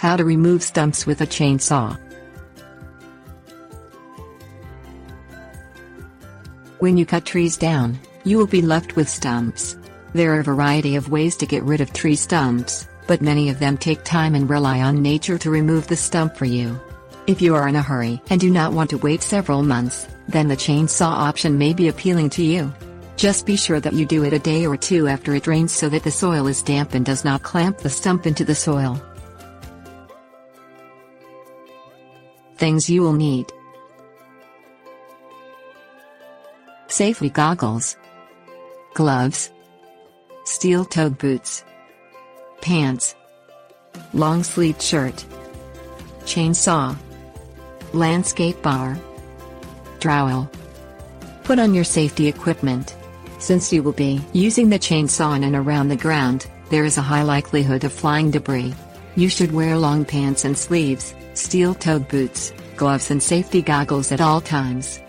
How to remove stumps with a chainsaw. When you cut trees down, you will be left with stumps. There are a variety of ways to get rid of tree stumps, but many of them take time and rely on nature to remove the stump for you. If you are in a hurry and do not want to wait several months, then the chainsaw option may be appealing to you. Just be sure that you do it a day or two after it rains so that the soil is damp and does not clamp the stump into the soil. Things you will need: safety goggles, gloves, steel-toed boots, pants, long-sleeved shirt, chainsaw, landscape bar, trowel. Put on your safety equipment. Since you will be using the chainsaw in and around the ground, there is a high likelihood of flying debris. You should wear long pants and sleeves, steel-toed boots, gloves and safety goggles at all times.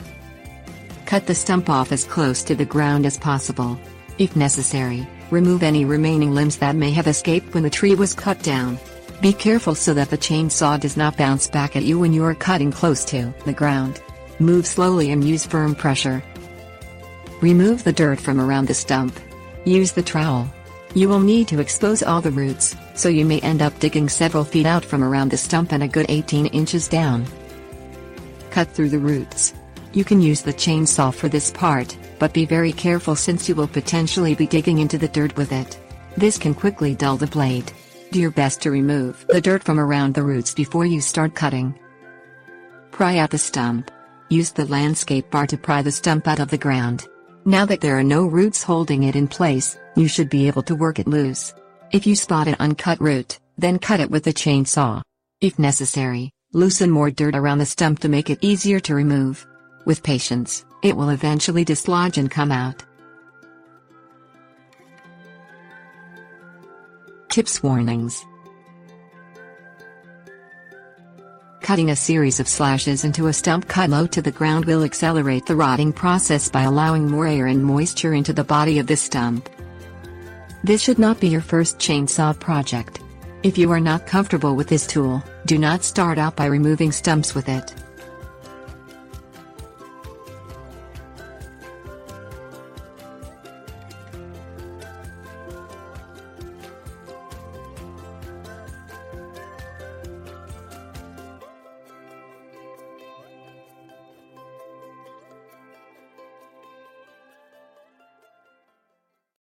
Cut the stump off as close to the ground as possible. If necessary, remove any remaining limbs that may have escaped when the tree was cut down. Be careful so that the chainsaw does not bounce back at you when you are cutting close to the ground. Move slowly and use firm pressure. Remove the dirt from around the stump. Use the trowel. You will need to expose all the roots, so you may end up digging several feet out from around the stump and a good 18 inches down. Cut through the roots. You can use the chainsaw for this part, but be very careful since you will potentially be digging into the dirt with it. This can quickly dull the blade. Do your best to remove the dirt from around the roots before you start cutting. Pry out the stump. Use the landscape bar to pry the stump out of the ground. Now that there are no roots holding it in place, you should be able to work it loose. If you spot an uncut root, then cut it with the chainsaw. If necessary, loosen more dirt around the stump to make it easier to remove. With patience, it will eventually dislodge and come out. Tips: warnings. Cutting a series of slashes into a stump cut low to the ground will accelerate the rotting process by allowing more air and moisture into the body of the stump. This should not be your first chainsaw project. If you are not comfortable with this tool, do not start out by removing stumps with it.